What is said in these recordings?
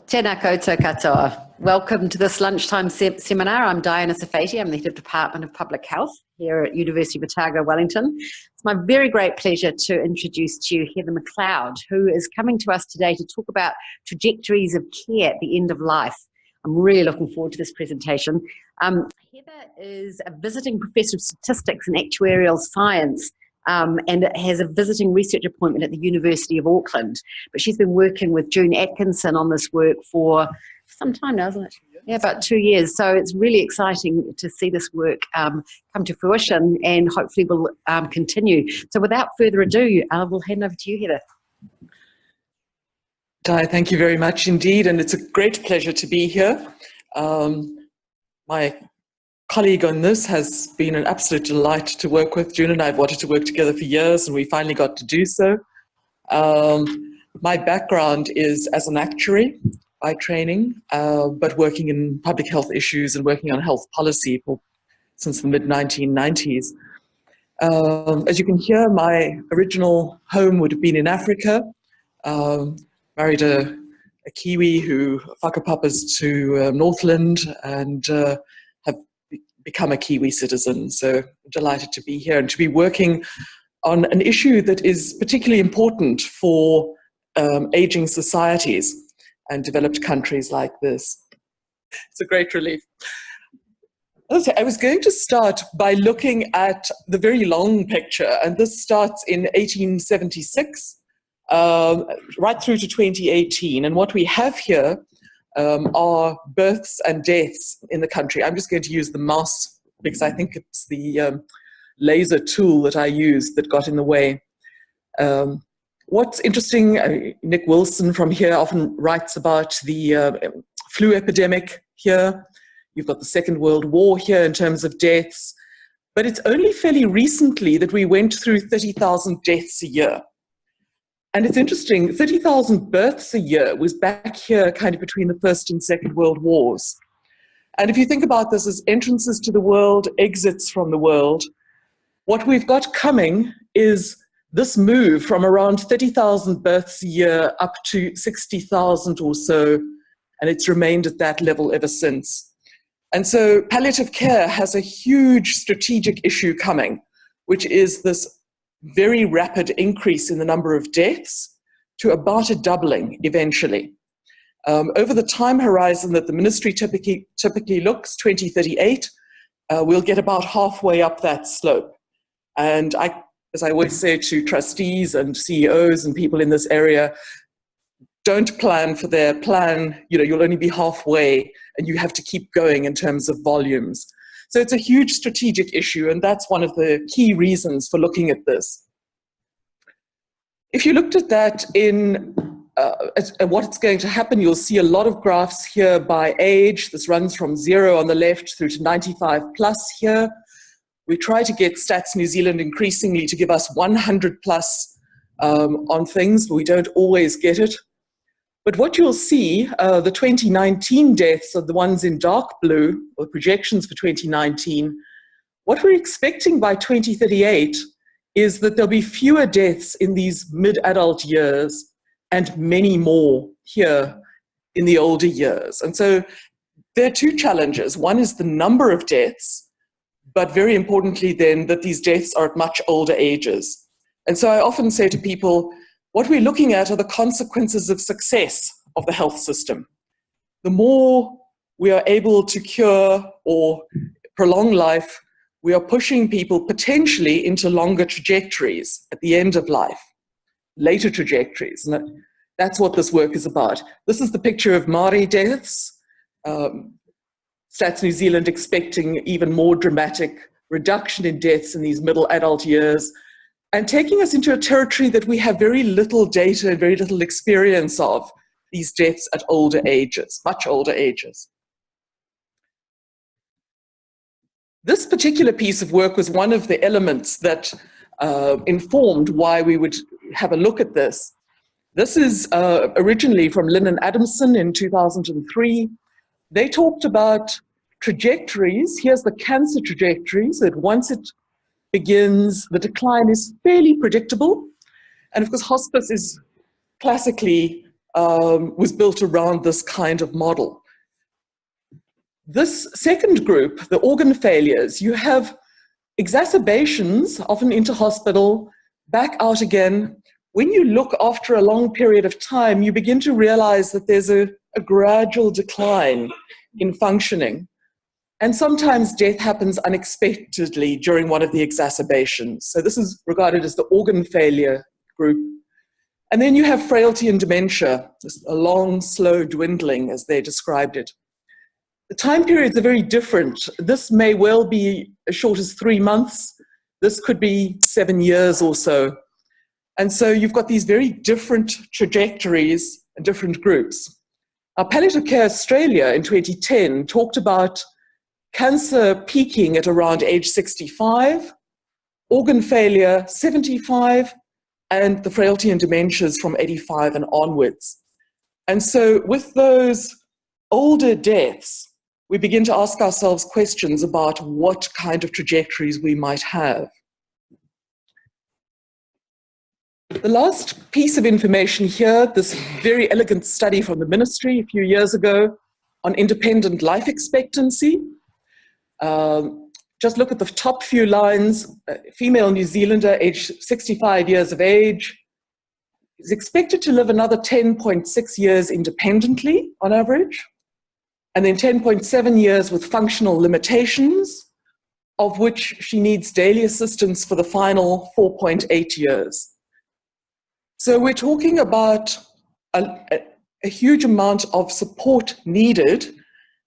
Tēnā koutou katoa. Welcome to this lunchtime seminar. I'm Diana Safati. I'm the Head of Department of Public Health here at University of Otago Wellington. It's my very great pleasure to introduce to you Heather McLeod, who is coming to us today to talk about trajectories of care at the end of life. I'm really looking forward to this presentation. Heather is a visiting professor of Statistics and Actuarial Science and has a visiting research appointment at the University of Auckland. But she's been working with June Atkinson on this work for some time now, isn't it? Yeah, about 2 years. So it's really exciting to see this work come to fruition, and hopefully will continue. So without further ado, we'll hand over to you, Heather. Di, thank you very much indeed, and it's a great pleasure to be here. My colleague on this has been an absolute delight to work with. June and I have wanted to work together for years, and we finally got to do so. My background is as an actuary by training, but working in public health issues and working on health policy since the mid-1990s. As you can hear, my original home would have been in Africa. Married a Kiwi who whakapapas to Northland and have become a Kiwi citizen. So delighted to be here and to be working on an issue that is particularly important for aging societies and developed countries like this. It's a great relief. I was going to start by looking at the very long picture, and this starts in 1876 right through to 2018. And what we have here are births and deaths in the country. I'm just going to use the mouse because I think it's the laser tool that I used that got in the way. What's interesting, Nick Wilson from here often writes about the flu epidemic here. You've got the Second World War here in terms of deaths. But it's only fairly recently that we went through 30,000 deaths a year. And it's interesting, 30,000 births a year was back here kind of between the First and Second World Wars. And if you think about this as entrances to the world, exits from the world, what we've got coming is this move from around 30,000 births a year up to 60,000 or so, and it's remained at that level ever since. And so palliative care has a huge strategic issue coming, which is this very rapid increase in the number of deaths to about a doubling eventually. Over the time horizon that the ministry typically looks, 2038, we'll get about halfway up that slope. And as I always say to trustees and CEOs and people in this area, don't plan for their plan. You'll only be halfway, and you have to keep going in terms of volumes. So it's a huge strategic issue, and that's one of the key reasons for looking at this. If you looked at that in what's going to happen, you'll see a lot of graphs here by age. This runs from 0 on the left through to 95 plus here. We try to get Stats New Zealand increasingly to give us 100 plus on things, but we don't always get it. But what you'll see, the 2019 deaths are the ones in dark blue, or projections for 2019. What we're expecting by 2038 is that there'll be fewer deaths in these mid-adult years and many more here in the older years. And so there are two challenges. One is the number of deaths, but very importantly then that these deaths are at much older ages. And so I often say to people, what we're looking at are the consequences of success of the health system. The more we are able to cure or prolong life, we are pushing people potentially into longer trajectories at the end of life, later trajectories. And that's what this work is about. This is the picture of Māori deaths. Stats New Zealand expecting even more dramatic reduction in deaths in these middle adult years, and taking us into a territory that we have very little data and very little experience of, these deaths at older ages, much older ages. This particular piece of work was one of the elements that informed why we would have a look at this. This is originally from Lynn and Adamson in 2003. They talked about trajectories. Here's the cancer trajectory, so that once it begins, the decline is fairly predictable. And of course, hospice is classically was built around this kind of model. This second group, the organ failures, you have exacerbations, often into hospital, back out again. When you look after a long period of time, you begin to realize that there's a gradual decline in functioning. And sometimes death happens unexpectedly during one of the exacerbations. So this is regarded as the organ failure group. And then you have frailty and dementia, a long, slow dwindling, as they described it. The time periods are very different. This may well be as short as 3 months. This could be 7 years or so. And so you've got these very different trajectories and different groups. Palliative Care Australia in 2010 talked about cancer peaking at around age 65, organ failure 75, and the frailty and dementias from 85 and onwards. And so with those older deaths, we begin to ask ourselves questions about what kind of trajectories we might have. The last piece of information here, this very elegant study from the ministry a few years ago on independent life expectancy. Just look at the top few lines. Female New Zealander, aged 65 years of age, is expected to live another 10.6 years independently on average, and then 10.7 years with functional limitations, of which she needs daily assistance for the final 4.8 years. So we're talking about a huge amount of support needed.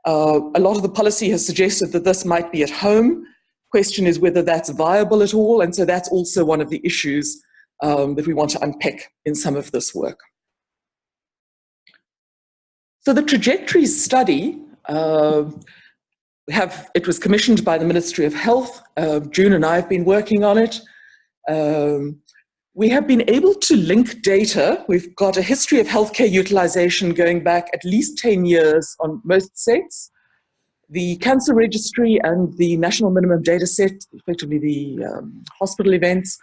A lot of the policy has suggested that this might be at home. Question is whether that's viable at all, and so that's also one of the issues that we want to unpick in some of this work. So the Trajectories study, it was commissioned by the Ministry of Health. June and I have been working on it. We have been able to link data. We've got a history of healthcare utilisation going back at least 10 years on most sets. The Cancer Registry and the National Minimum Data Set, effectively the hospital events,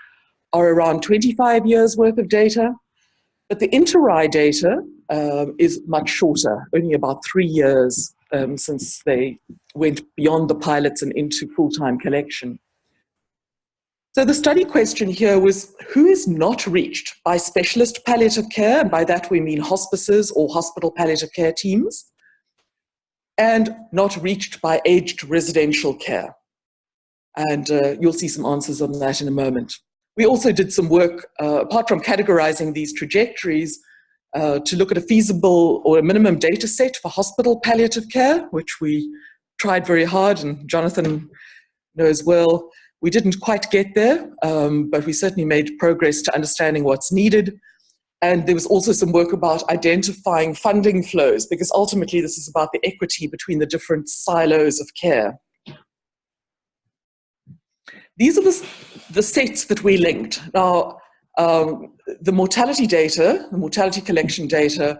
are around 25 years worth of data. But the inter-eye data is much shorter, only about 3 years since they went beyond the pilots and into full-time collection. So the study question here was, who is not reached by specialist palliative care, and by that we mean hospices or hospital palliative care teams, and not reached by aged residential care? And you'll see some answers on that in a moment. We also did some work, apart from categorizing these trajectories, to look at a feasible or a minimum data set for hospital palliative care, which we tried very hard, and Jonathan knows well. We didn't quite get there, but we certainly made progress to understanding what's needed. And there was also some work about identifying funding flows, because ultimately this is about the equity between the different silos of care. These are the sets that we linked. Now, the mortality data, the mortality collection data,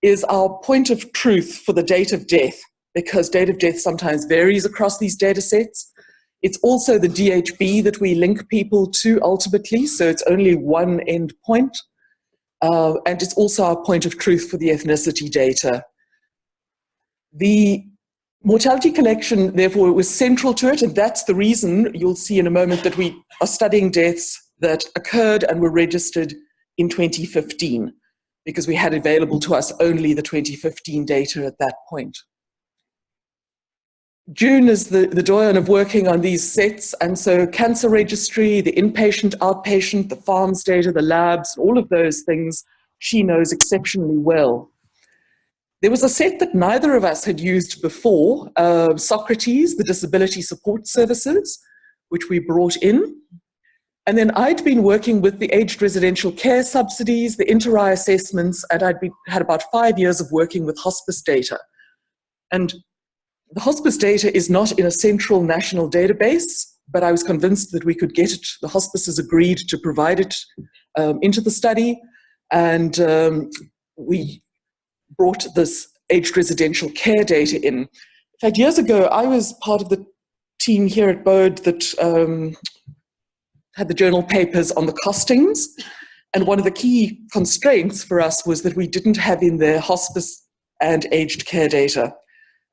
is our point of truth for the date of death, because date of death sometimes varies across these data sets. It's also the DHB that we link people to ultimately, so it's only one end point. And it's also our point of truth for the ethnicity data. The mortality collection, therefore, was central to it, and that's the reason you'll see in a moment that we are studying deaths that occurred and were registered in 2015, because we had available to us only the 2015 data at that point. June is the doyen of working on these sets, and so Cancer Registry, the inpatient, outpatient, the farms data, the labs, all of those things she knows exceptionally well. There was a set that neither of us had used before, Socrates, the Disability Support Services, which we brought in. And then I'd been working with the aged residential care subsidies, the inter-eye assessments, and had about 5 years of working with hospice data. And the hospice data is not in a central national database, but I was convinced that we could get it. The hospices agreed to provide it into the study, and we brought this aged residential care data in. In fact, years ago, I was part of the team here at Bode that had the journal papers on the costings, And one of the key constraints for us was that we didn't have in there hospice and aged care data.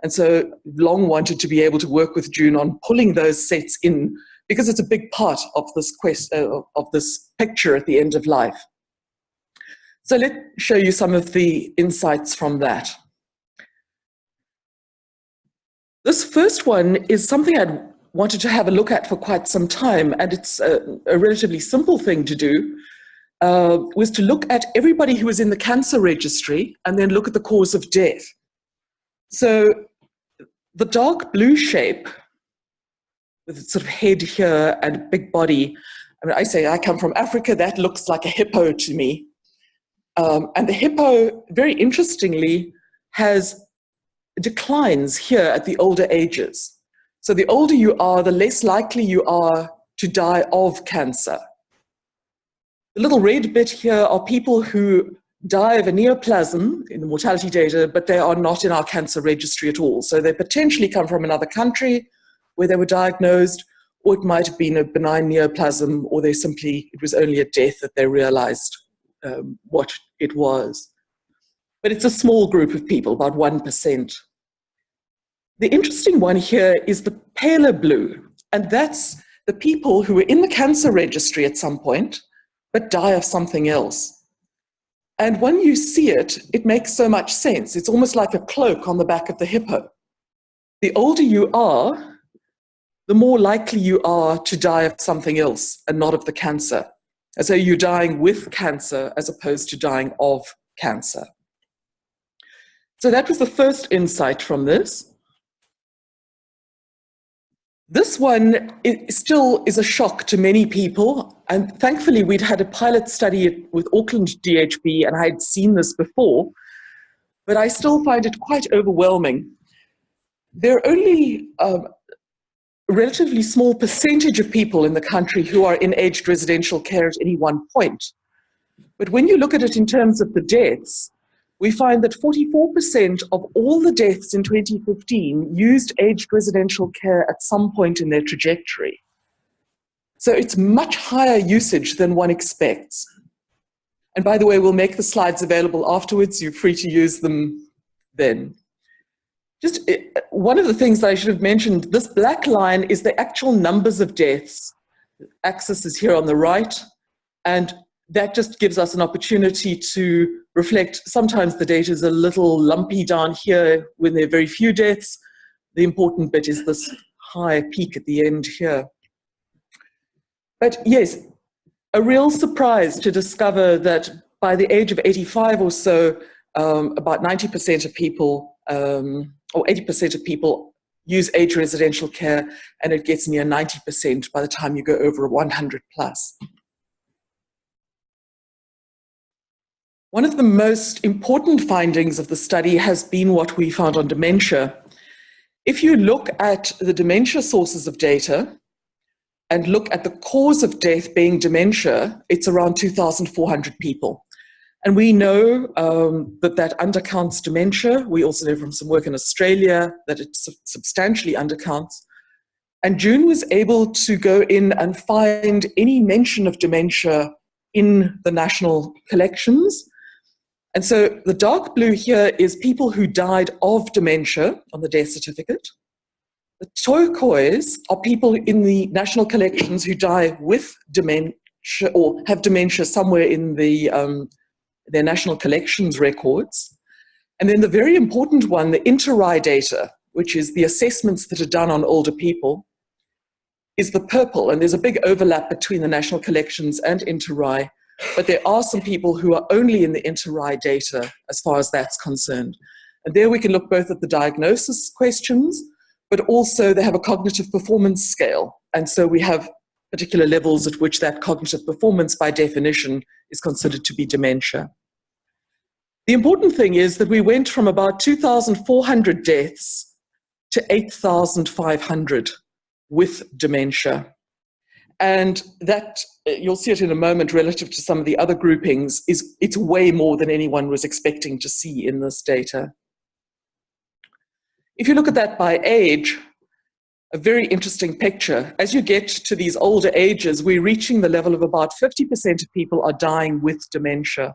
And so long wanted to be able to work with June on pulling those sets in, because it's a big part of this picture at the end of life. So let's show you some of the insights from that. This first one is something I'd wanted to have a look at for quite some time, and it's a relatively simple thing to do, was to look at everybody who was in the cancer registry and then look at the cause of death. So the dark blue shape, with its sort of head here and big body, I mean, I say I come from Africa, that looks like a hippo to me. And the hippo, very interestingly, has declines here at the older ages. So the older you are, the less likely you are to die of cancer. The little red bit here are people who die of a neoplasm in the mortality data, but they are not in our cancer registry at all. So they potentially come from another country where they were diagnosed, or it might have been a benign neoplasm, or it was only a death that they realized what it was. But it's a small group of people, about 1%. The interesting one here is the paler blue, and that's the people who were in the cancer registry at some point, but die of something else. And when you see it, it makes so much sense. It's almost like a cloak on the back of the hippo. The older you are, the more likely you are to die of something else and not of the cancer. And so you're dying with cancer as opposed to dying of cancer. So that was the first insight from this. This one still is a shock to many people, and thankfully we'd had a pilot study with Auckland DHB, and I had seen this before, but I still find it quite overwhelming. There are only a relatively small percentage of people in the country who are in aged residential care at any one point. But when you look at it in terms of the deaths, we find that 44% of all the deaths in 2015 used aged residential care at some point in their trajectory. So it's much higher usage than one expects. And by the way, we'll make the slides available afterwards. You're free to use them then. Just one of the things that I should have mentioned, this black line is the actual numbers of deaths. The axis is here on the right, and that just gives us an opportunity to reflect. Sometimes the data is a little lumpy down here when there are very few deaths. The important bit is this high peak at the end here. But yes, a real surprise to discover that by the age of 85 or so, about 90% of people, or 80% of people use aged residential care, and it gets near 90% by the time you go over 100 plus. One of the most important findings of the study has been what we found on dementia. If you look at the dementia sources of data and look at the cause of death being dementia, it's around 2,400 people. And we know that undercounts dementia. We also know from some work in Australia that it substantially undercounts. And June was able to go in and find any mention of dementia in the national collections. And so the dark blue here is people who died of dementia on the death certificate. The turquoise are people in the national collections who die with dementia or have dementia somewhere in their national collections records. And then the very important one, the inter-RI data, which is the assessments that are done on older people, is the purple. And there's a big overlap between the national collections and inter-RI. But there are some people who are only in the inter-RI data as far as that's concerned. And there we can look both at the diagnosis questions, but also they have a cognitive performance scale. And so we have particular levels at which that cognitive performance by definition is considered to be dementia. The important thing is that we went from about 2,400 deaths to 8,500 with dementia. And that, you'll see it in a moment relative to some of the other groupings, it's way more than anyone was expecting to see in this data. If you look at that by age, a very interesting picture. As you get to these older ages, we're reaching the level of about 50% of people are dying with dementia.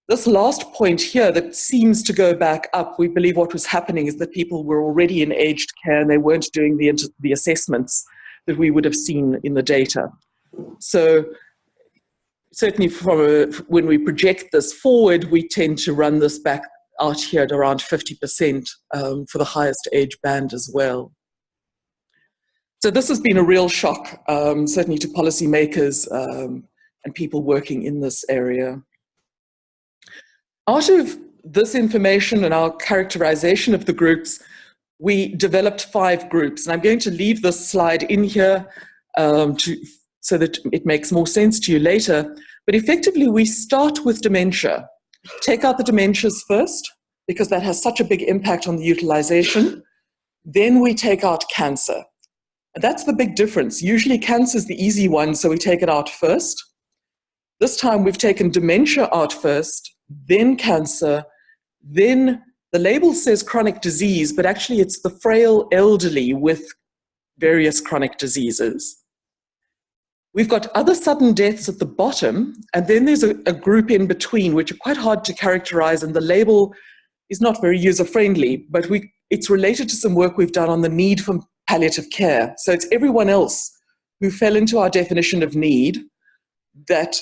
This last point here that seems to go back up, we believe what was happening is that people were already in aged care and they weren't doing the assessments that we would have seen in the data. So certainly when we project this forward, we tend to run this back out here at around 50% for the highest age band as well. So this has been a real shock, certainly to policymakers and people working in this area. Out of this information and our characterization of the groups, we developed 5 groups. And I'm going to leave this slide in here so that it makes more sense to you later. But effectively, we start with dementia. Take out the dementias first, because that has such a big impact on the utilization. Then we take out cancer. And that's the big difference. Usually cancer is the easy one, so we take it out first. This time we've taken dementia out first, then cancer, then the label says chronic disease, but actually it's the frail elderly with various chronic diseases. We've got other sudden deaths at the bottom, and then there's a group in between, which are quite hard to characterize, and the label is not very user-friendly, but it's related to some work we've done on the need for palliative care. So it's everyone else who fell into our definition of need that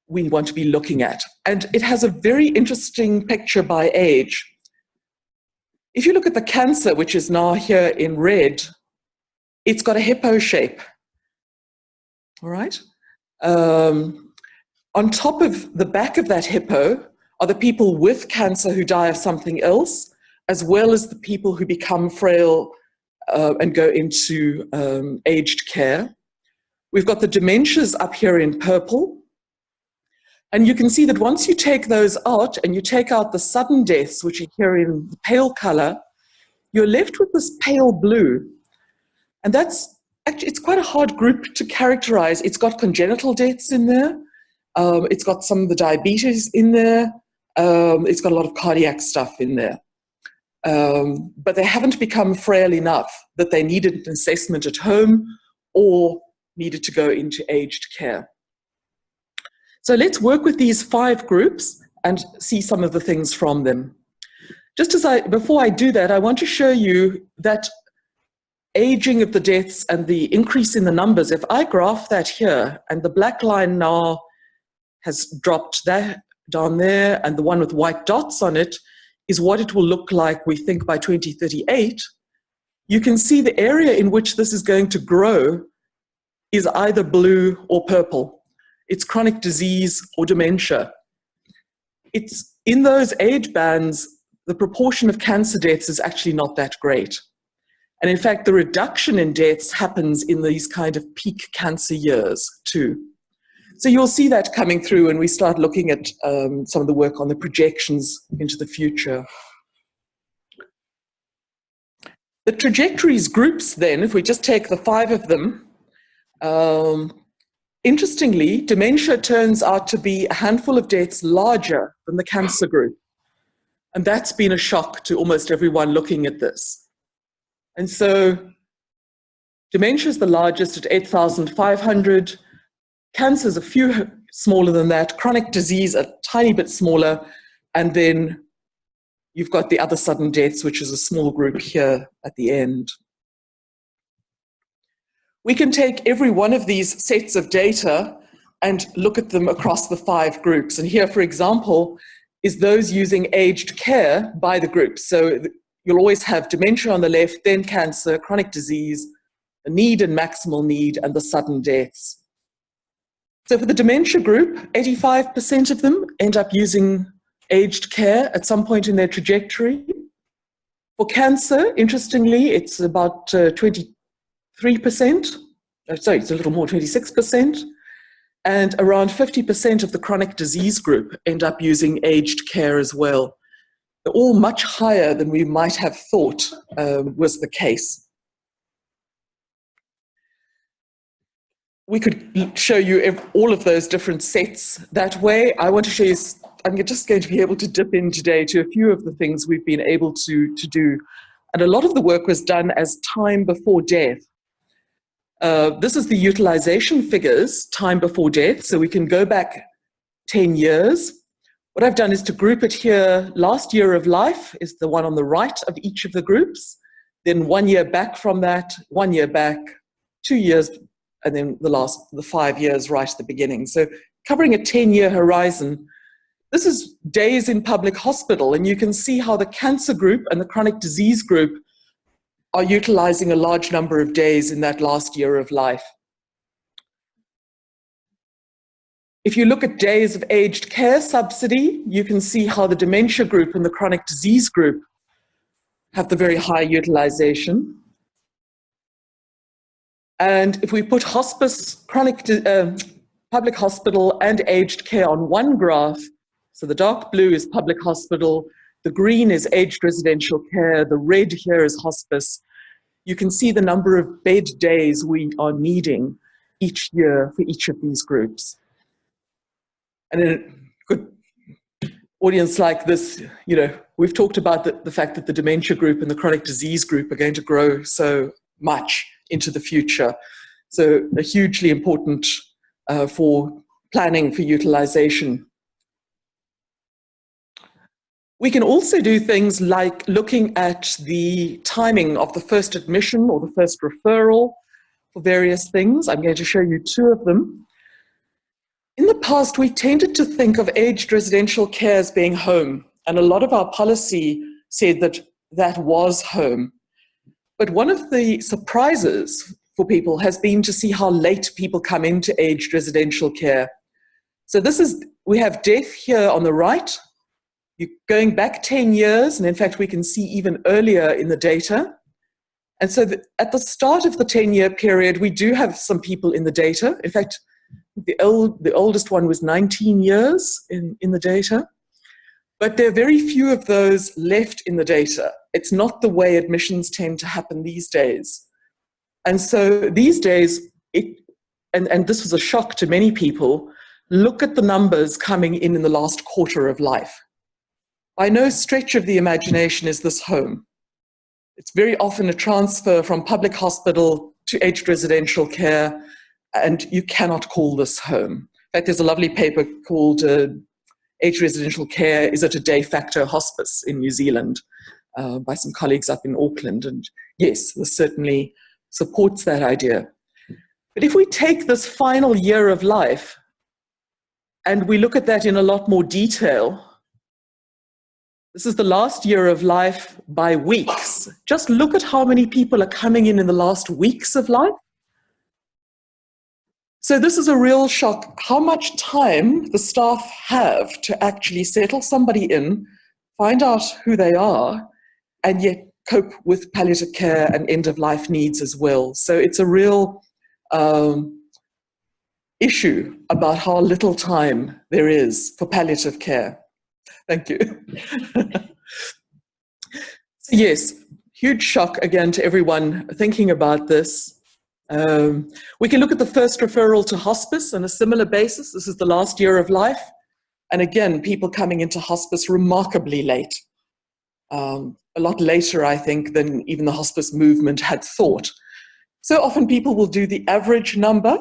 we want to be looking at. And it has a very interesting picture by age. If you look at the cancer, which is now here in red, it's got a hippo shape, all right? On top of the back of that hippo are the people with cancer who die of something else, as well as the people who become frail and go into aged care. We've got the dementias up here in purple. And you can see that once you take those out and you take out the sudden deaths, which are here in the pale color, you're left with this pale blue. And that's actually, it's quite a hard group to characterize. It's got congenital deaths in there. It's got some of the diabetes in there. It's got a lot of cardiac stuff in there. But they haven't become frail enough that they needed an assessment at home or needed to go into aged care. So let's work with these 5 groups and see some of the things from them. Before I do that, I want to show you that aging of the deaths and the increase in the numbers. If I graph that here, and the black line now has dropped that down there, and the one with white dots on it is what it will look like, we think, by 2038, you can see the area in which this is going to grow is either blue or purple. It's chronic disease or dementia. It's in those age bands, the proportion of cancer deaths is actually not that great. And in fact, the reduction in deaths happens in these kind of peak cancer years too. So you'll see that coming through when we start looking at some of the work on the projections into the future. The trajectories groups then, if we just take the 5 of them, interestingly, dementia turns out to be a handful of deaths larger than the cancer group. And that's been a shock to almost everyone looking at this. And so dementia is the largest at 8,500. Cancer is a few smaller than that. Chronic disease a tiny bit smaller. And then you've got the other sudden deaths, which is a small group here at the end. We can take every one of these sets of data and look at them across the 5 groups. And here, for example, is those using aged care by the groups. So you'll always have dementia on the left, then cancer, chronic disease, the need and maximal need, and the sudden deaths. So for the dementia group, 85% of them end up using aged care at some point in their trajectory. For cancer, interestingly, it's about 23%. Sorry, it's a little more, 26%. And around 50% of the chronic disease group end up using aged care as well. They're all much higher than we might have thought was the case. We could show you all of those different sets that way. I want to show you, I'm just going to be able to dip in today to a few of the things we've been able to do. And a lot of the work was done as time before death. This is the utilization figures, time before death, so we can go back 10 years. What I've done is to group it here. Last year of life is the one on the right of each of the groups. Then 1 year back from that, 1 year back, 2 years, and then the 5 years right at the beginning. So covering a 10-year horizon. This is days in public hospital, and you can see how the cancer group and the chronic disease group are utilizing a large number of days in that last year of life. If you look at days of aged care subsidy, you can see how the dementia group and the chronic disease group have the very high utilization. And if we put hospice, public hospital and aged care on one graph, so the dark blue is public hospital, the green is aged residential care, the red here is hospice, you can see the number of bed days we are needing each year for each of these groups. And in a good audience like this, we've talked about the fact that the dementia group and the chronic disease group are going to grow so much into the future. So they're hugely important for planning for utilization. We can also do things like looking at the timing of the first admission or the first referral for various things. I'm going to show you two of them. In the past, we tended to think of aged residential care as being home, and a lot of our policy said that that was home. But one of the surprises for people has been to see how late people come into aged residential care. So we have death here on the right. You're going back 10 years, and in fact, we can see even earlier in the data. And so at the start of the 10-year period, we do have some people in the data. In fact, the oldest one was 19 years in the data. But there are very few of those left in the data. It's not the way admissions tend to happen these days. And so these days, and this was a shock to many people, look at the numbers coming in the last quarter of life. By no stretch of the imagination is this home. It's very often a transfer from public hospital to aged residential care, and you cannot call this home. In fact, there's a lovely paper called Aged Residential Care, Is It a De Facto Hospice in New Zealand by some colleagues up in Auckland. And yes, this certainly supports that idea. But if we take this final year of life and we look at that in a lot more detail, this is the last year of life by weeks. Just look at how many people are coming in the last weeks of life. So this is a real shock, how much time the staff have to actually settle somebody in, find out who they are, and yet cope with palliative care and end-of-life needs as well. So it's a real issue about how little time there is for palliative care. Thank you. So yes, huge shock again to everyone thinking about this. We can look at the first referral to hospice on a similar basis. This is the last year of life. And again, people coming into hospice remarkably late. A lot later, I think, than even the hospice movement had thought. So often people will do the average number,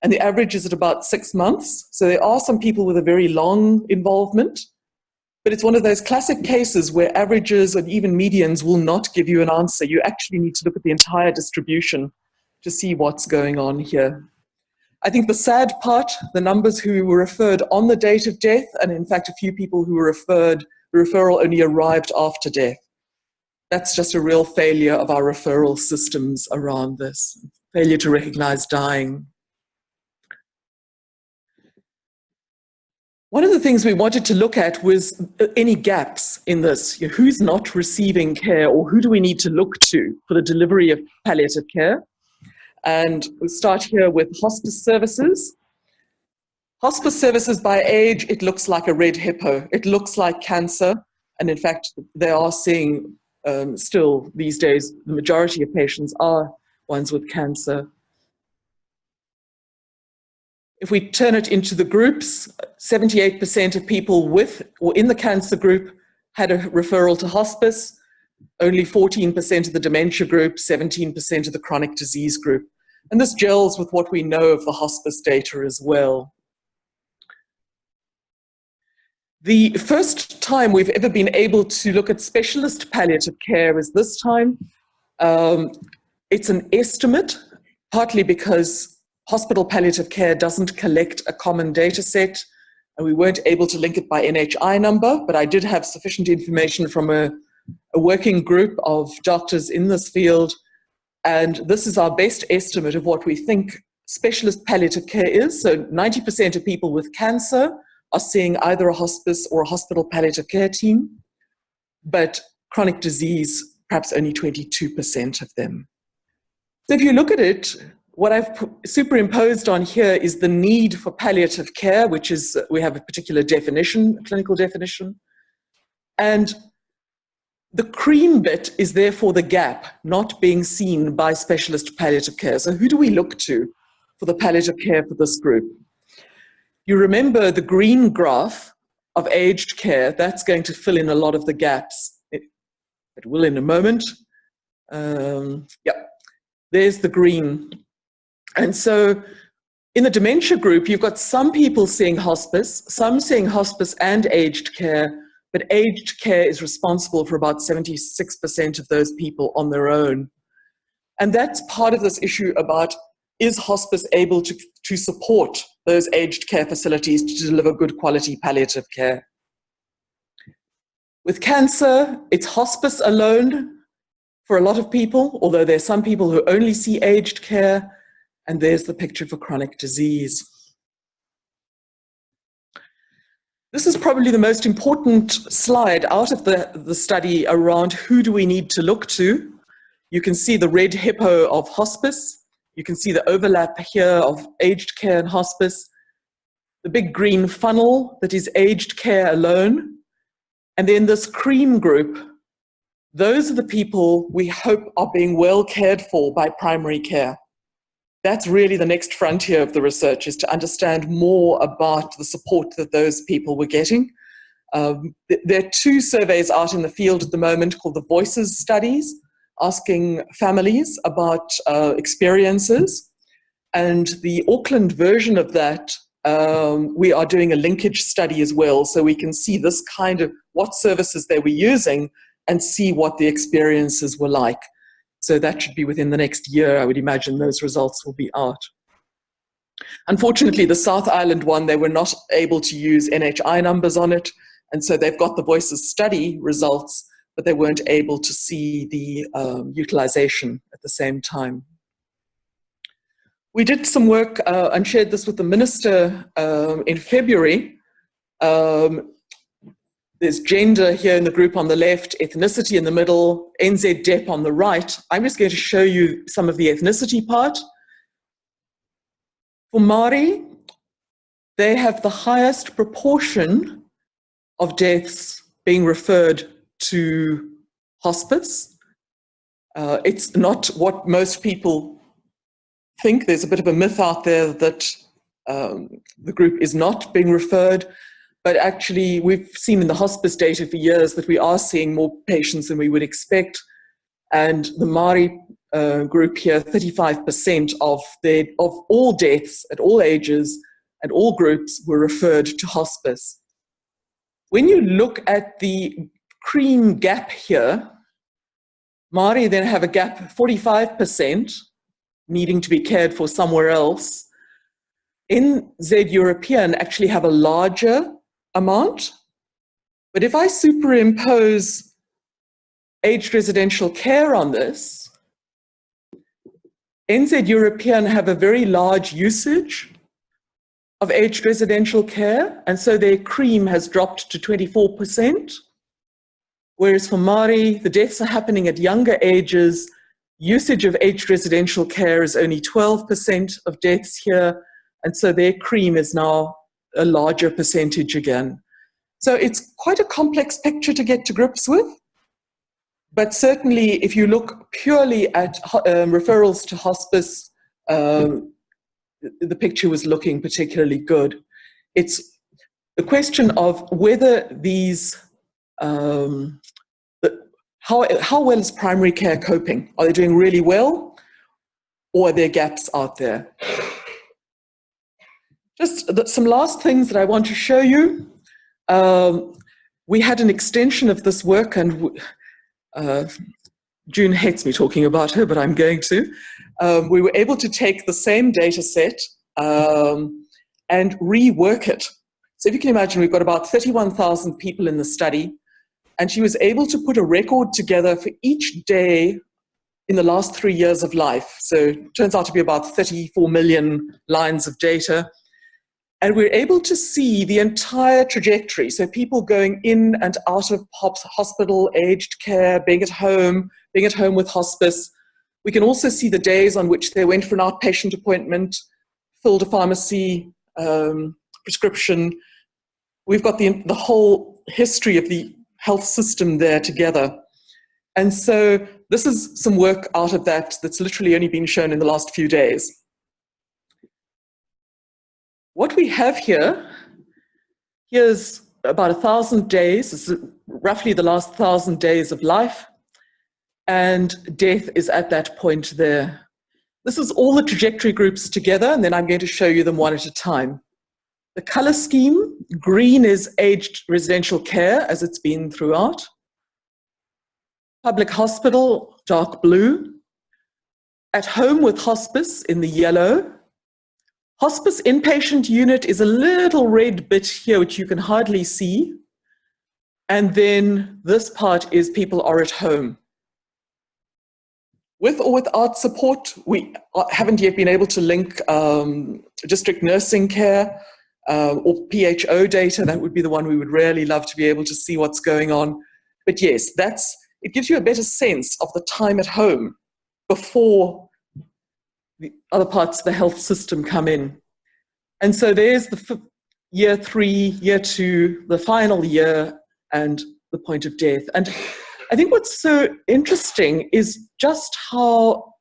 and the average is at about 6 months. So there are some people with a very long involvement. But it's one of those classic cases where averages and even medians will not give you an answer. You actually need to look at the entire distribution to see what's going on here. I think the sad part, the numbers who were referred on the date of death, and in fact a few people who were referred, the referral only arrived after death. That's just a real failure of our referral systems around this, failure to recognize dying. One of the things we wanted to look at was any gaps in this. Who's not receiving care, or who do we need to look to for the delivery of palliative care? And we'll start here with hospice services. Hospice services by age, it looks like a red hippo. It looks like cancer. And in fact, they are seeing still these days, the majority of patients are ones with cancer. If we turn it into the groups, 78% of people with or in the cancer group had a referral to hospice. only 14% of the dementia group, 17% of the chronic disease group. And this gels with what we know of the hospice data as well. The first time we've ever been able to look at specialist palliative care is this time. It's an estimate, partly because hospital palliative care doesn't collect a common data set, and we weren't able to link it by NHI number, but I did have sufficient information from a working group of doctors in this field, and this is our best estimate of what we think specialist palliative care is. So 90% of people with cancer are seeing either a hospice or a hospital palliative care team, but chronic disease, perhaps only 22% of them. So if you look at it, what I've superimposed on here is the need for palliative care, which is, we have a particular definition, a clinical definition. And the cream bit is therefore the gap not being seen by specialist palliative care. So who do we look to for the palliative care for this group? You remember the green graph of aged care, that's going to fill in a lot of the gaps. It will in a moment. There's the green. And so in the dementia group, you've got some people seeing hospice, some seeing hospice and aged care, but aged care is responsible for about 76% of those people on their own. And that's part of this issue about, is hospice able to support those aged care facilities to deliver good quality palliative care? With cancer, it's hospice alone for a lot of people, although there's some people who only see aged care, and there's the picture for chronic disease. This is probably the most important slide out of the study around who do we need to look to. You can see the red hippo of hospice. You can see the overlap here of aged care and hospice. The big green funnel that is aged care alone. And then this cream group, those are the people we hope are being well cared for by primary care. That's really the next frontier of the research, is to understand more about the support that those people were getting. There are two surveys out in the field at the moment called the Voices studies, asking families about experiences. And the Auckland version of that, we are doing a linkage study as well, so we can see this kind of what services they were using and see what the experiences were like. So that should be within the next year, I would imagine those results will be out. Unfortunately, the South Island one, they were not able to use NHI numbers on it, and so they've got the Voices study results, but they weren't able to see the utilisation at the same time. We did some work and shared this with the Minister in February. There's gender here in the group on the left, ethnicity in the middle, NZ-DEP on the right. I'm just going to show you some of the ethnicity part. For Māori, they have the highest proportion of deaths being referred to hospice. It's not what most people think. There's a bit of a myth out there that the group is not being referred. But actually, we've seen in the hospice data for years that we are seeing more patients than we would expect. And the Māori group here, 35% of all deaths at all ages and all groups were referred to hospice. When you look at the cream gap here, Māori then have a gap of 45% needing to be cared for somewhere else. NZ European actually have a larger amount, but if I superimpose aged residential care on this, NZ European have a very large usage of aged residential care, and so their cream has dropped to 24%, whereas for Māori, the deaths are happening at younger ages. Usage of aged residential care is only 12% of deaths here, and so their cream is now a larger percentage again. So it's quite a complex picture to get to grips with, but certainly if you look purely at referrals to hospice, the picture was looking particularly good. It's the question of whether these, how well is primary care coping? Are they doing really well, or are there gaps out there? Just some last things that I want to show you. We had an extension of this work, and June hates me talking about her, but I'm going to. We were able to take the same data set and rework it. So if you can imagine, we've got about 31,000 people in the study, and she was able to put a record together for each day in the last 3 years of life. So it turns out to be about 34 million lines of data. And we're able to see the entire trajectory. So people going in and out of hospital, aged care, being at home with hospice. We can also see the days on which they went for an outpatient appointment, filled a pharmacy prescription. We've got the whole history of the health system there together. And so this is some work out of that that's literally only been shown in the last few days. What we have here's about 1,000 days. This is roughly the last 1,000 days of life, and death is at that point there. This is all the trajectory groups together, and then I'm going to show you them one at a time. The color scheme, green is aged residential care, as it's been throughout. Public hospital, dark blue. At home with hospice in the yellow. Hospice inpatient unit is a little red bit here, which you can hardly see. And then this part is people are at home. With or without support, we haven't yet been able to link district nursing care or PHO data. That would be the one we would really love to be able to see what's going on. But yes, it gives you a better sense of the time at home before the other parts of the health system come in. And so there's the year 3, year 2, the final year, and the point of death. And I think what's so interesting is just how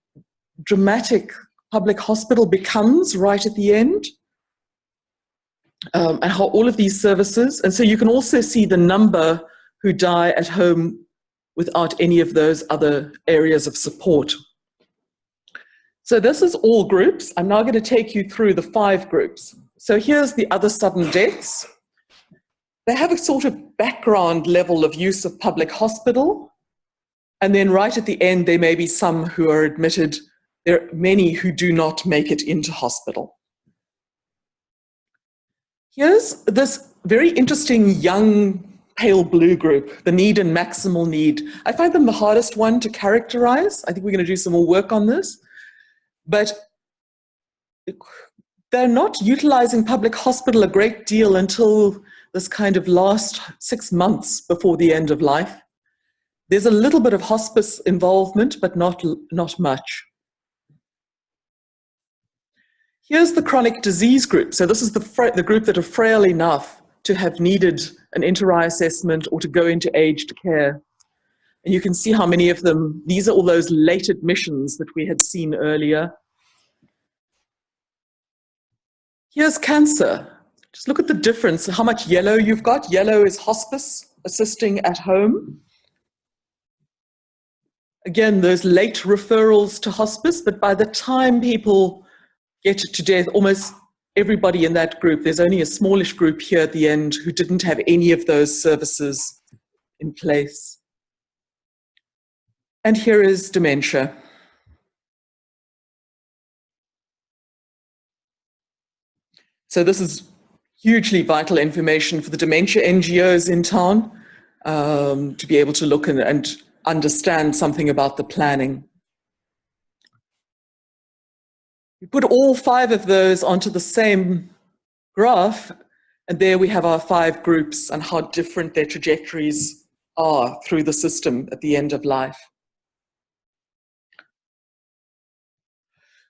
dramatic public hospital becomes right at the end, and how all of these services, and so you can also see the number who die at home without any of those other areas of support. So this is all groups. I'm now going to take you through the 5 groups. So here's the other sudden deaths. They have a sort of background level of use of public hospital. And then right at the end, there may be some who are admitted. There are many who do not make it into hospital. Here's this very interesting young pale blue group, the need and maximal need. I find them the hardest one to characterize. I think we're going to do some more work on this. But they're not utilizing public hospital a great deal until this kind of last 6 months before the end of life. There's a little bit of hospice involvement, but not much. Here's the chronic disease group. So this is the group that are frail enough to have needed an inter-eye assessment or to go into aged care. And you can see how many of them, these are all those late admissions that we had seen earlier. Here's cancer. Just look at the difference, how much yellow you've got. Yellow is hospice, assisting at home. Again, those late referrals to hospice, but by the time people get to death, almost everybody in that group, there's only a smallish group here at the end who didn't have any of those services in place. And here is dementia. So this is hugely vital information for the dementia NGOs in town to be able to look and understand something about the planning. We put all 5 of those onto the same graph, and there we have our 5 groups and how different their trajectories are through the system at the end of life.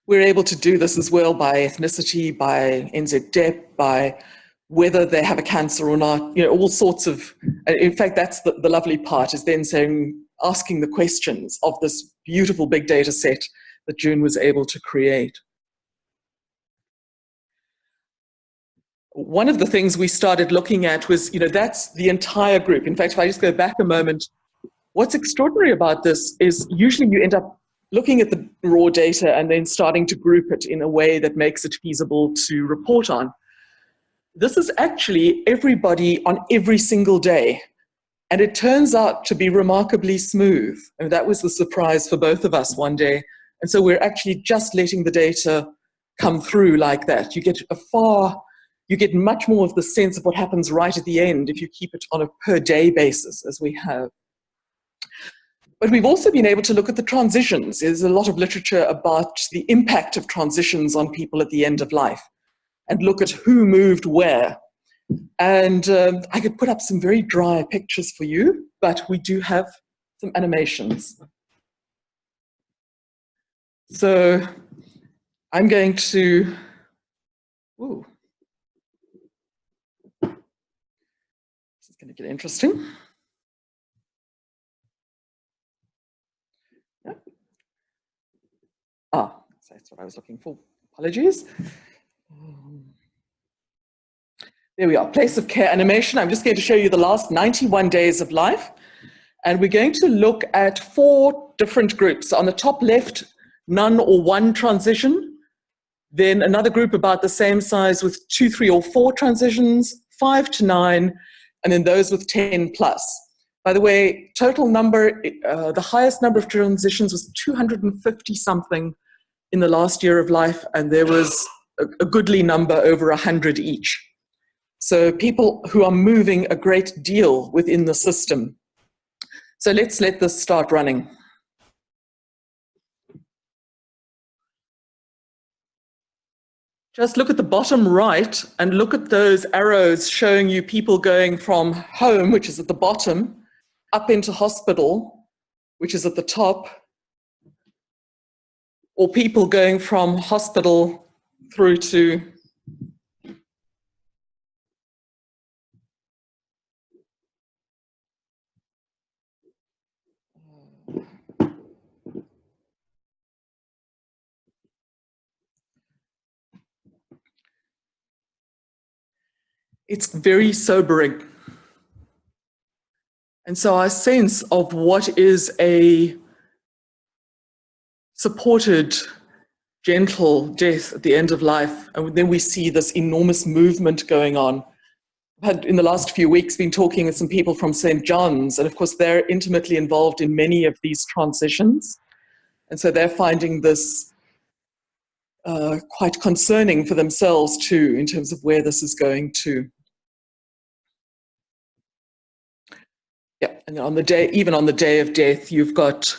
We're able to do this as well by ethnicity, by NZ-DEP, by whether they have a cancer or not, you know, all sorts of, in fact, that's the lovely part, is then asking the questions of this beautiful big data set that June was able to create. One of the things we started looking at was, you know, that's the entire group. In fact, if I just go back a moment, What's extraordinary about this is usually you end up looking at the raw data and then starting to group it in a way that makes it feasible to report on. This is actually everybody on every single day. And it turns out to be remarkably smooth. And that was the surprise for both of us one day. And so we're actually just letting the data come through like that. You get much more of the sense of what happens right at the end if you keep it on a per day basis as we have. But we've also been able to look at the transitions. There's a lot of literature about the impact of transitions on people at the end of life and look at who moved where. And I could put up some very dry pictures for you, but we do have some animations. So I'm going to, ooh, this is going to get interesting. Yeah. That's what I was looking for. Apologies. There we are, place of care animation. I'm just going to show you the last 91 days of life. And we're going to look at 4 different groups. So on the top left, none or 1 transition. Then another group about the same size with 2, 3, or 4 transitions, 5 to 9, and then those with 10 plus. By the way, total number, the highest number of transitions was 250 something in the last year of life, and there was a goodly number over 100 each. So people who are moving a great deal within the system. So let's let this start running. Just look at the bottom right and look at those arrows showing you people going from home, which is at the bottom, up into hospital, which is at the top, or people going from hospital through to it's very sobering. And so our sense of what is a supported, gentle death at the end of life, and then we see this enormous movement going on. I've had, in the last few weeks, been talking with some people from St. John's, and of course they're intimately involved in many of these transitions. And so they're finding this quite concerning for themselves too, in terms of where this is going to. Yeah, and on the day, even on the day of death, you've got,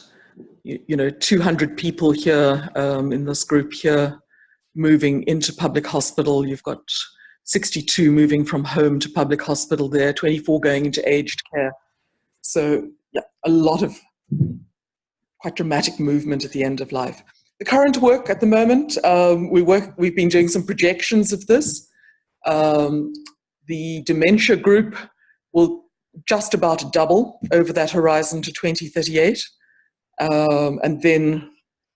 200 people here in this group here moving into public hospital. You've got 62 moving from home to public hospital there, 24 going into aged care. So yeah, a lot of quite dramatic movement at the end of life. The current work at the moment, we've been doing some projections of this. The Dementia Group will just about double over that horizon to 2038. And then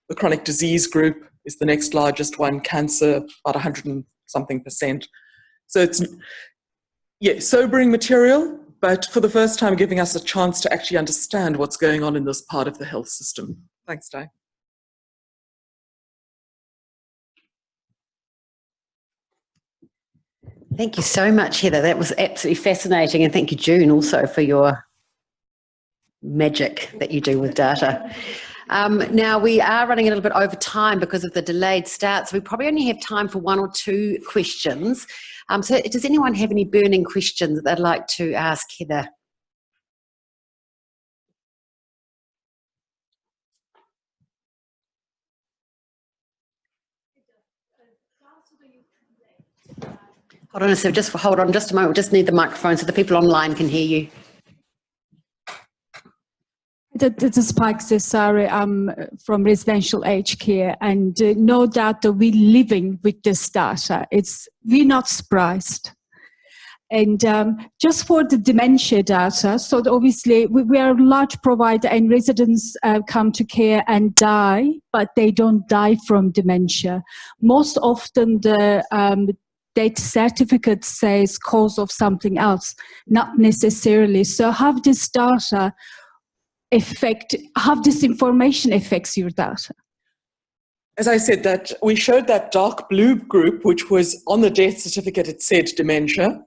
the Chronic Disease Group is the next largest one, cancer, about 100 and something percent. So it's, yeah, sobering material, but for the first time giving us a chance to actually understand what's going on in this part of the health system. Thanks, Di. Thank you so much, Heather. That was absolutely fascinating. And thank you, June, also for your magic that you do with data. Now, we are running a little bit over time because of the delayed start, so we probably only have time for 1 or 2 questions. So does anyone have any burning questions that they'd like to ask Heather? Hold on a second, hold on just a moment. We just need the microphone so the people online can hear you. This is Spike Cesare. I'm from residential aged care, and no doubt that we're living with this data. We're not surprised. And just for the dementia data, so obviously we are a large provider and residents come to care and die, but they don't die from dementia. Most often the death certificate says cause of something else, not necessarily. So have this data how this information affects your data? As I said, that we showed that dark blue group, which was on the death certificate, it said dementia.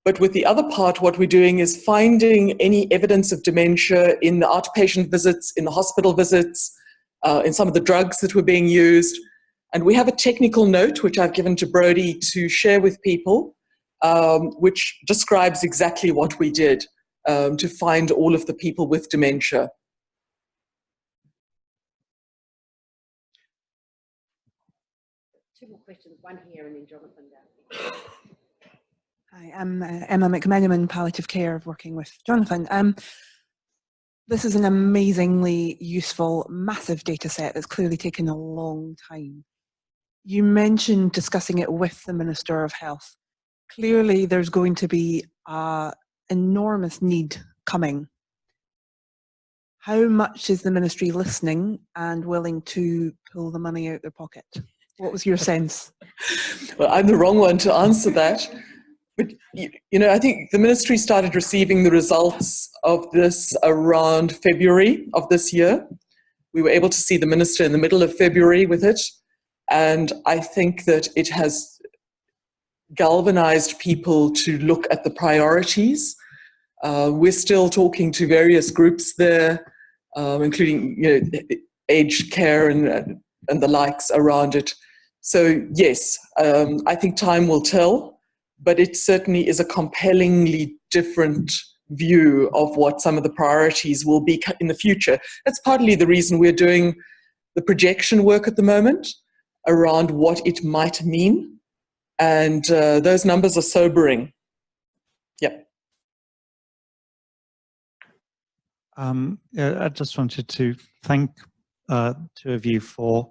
But with the other part, what we're doing is finding any evidence of dementia in the outpatient visits, in the hospital visits, in some of the drugs that were being used. And we have a technical note, which I've given to Brodie to share with people, which describes exactly what we did to find all of the people with dementia. Two more questions, one here and then Jonathan down. Hi, I'm Emma McMenamin, Palliative Care, working with Jonathan. This is an amazingly useful, massive data set that's clearly taken a long time. You mentioned discussing it with the Minister of Health. Clearly there's going to be an enormous need coming. How much is the Ministry listening and willing to pull the money out their pocket? What was your sense? Well, I'm the wrong one to answer that. But, you know, I think the Ministry started receiving the results of this around February of this year. We were able to see the Minister in the middle of February with it. And I think that it has galvanized people to look at the priorities. We're still talking to various groups there, including, you know, aged care and the likes around it. So yes, I think time will tell, but it certainly is a compellingly different view of what some of the priorities will be in the future. That's partly the reason we're doing the projection work at the moment around what it might mean. And those numbers are sobering. Yep. I just wanted to thank two of you for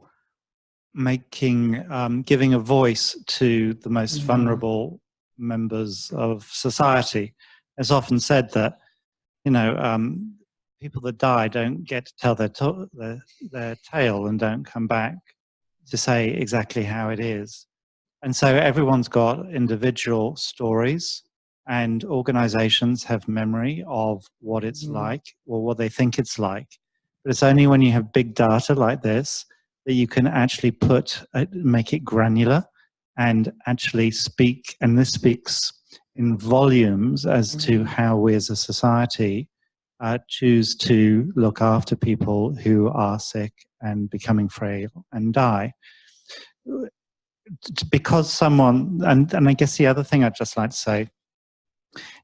giving a voice to the most vulnerable members of society. It's often said that, you know, people that die don't get to tell their tale and don't come back to say exactly how it is. And so everyone's got individual stories, and organizations have memory of what it's like or what they think it's like. But it's only when you have big data like this that you can actually make it granular and actually speak, and this speaks in volumes as to how we as a society choose to look after people who are sick and becoming frail and die. Because someone, and I guess the other thing I'd just like to say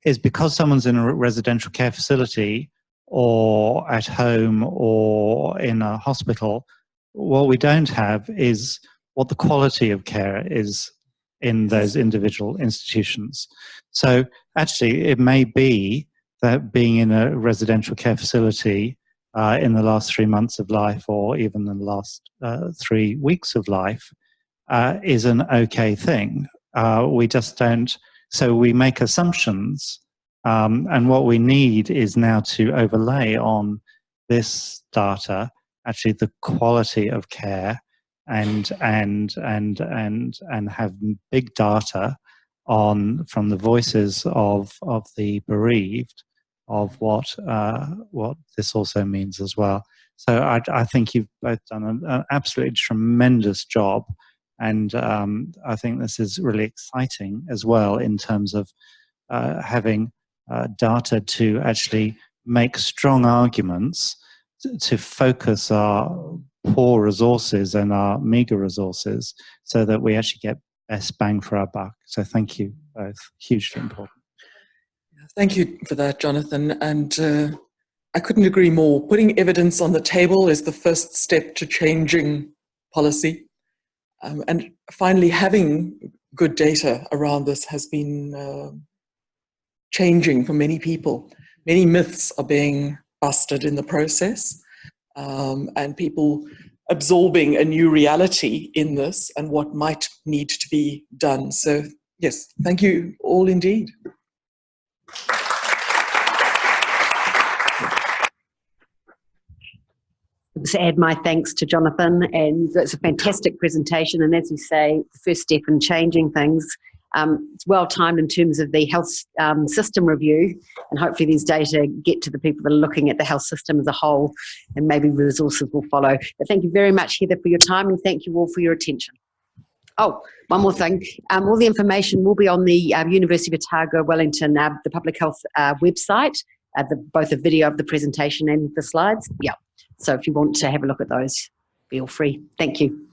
is, because someone's in a residential care facility or at home or in a hospital, what we don't have is what the quality of care is in those individual institutions. So actually it may be that being in a residential care facility in the last 3 months of life, or even in the last 3 weeks of life, is an okay thing. We just don't, so we make assumptions, and what we need is now to overlay on this data actually the quality of care and have big data from the voices of the bereaved of what this also means as well. So I think you've both done an absolutely tremendous job. And I think this is really exciting as well in terms of having data to actually make strong arguments to focus our poor resources and our meager resources so that we actually get best bang for our buck. So thank you both, hugely important. Thank you for that, Jonathan. And I couldn't agree more. Putting evidence on the table is the first step to changing policy. And finally, having good data around this has been changing for many people. Many myths are being busted in the process, and people absorbing a new reality in this and what might need to be done. So yes, thank you all indeed. To add my thanks to Jonathan, and it's a fantastic presentation, and as you say, the first step in changing things. It's well timed in terms of the health system review, and hopefully these data get to the people that are looking at the health system as a whole, and maybe resources will follow. But thank you very much, Heather, for your time, and thank you all for your attention. Oh, one more thing. All the information will be on the University of Otago Wellington, the public health website, both the video of the presentation and the slides. Yeah. So if you want to have a look at those, feel free. Thank you.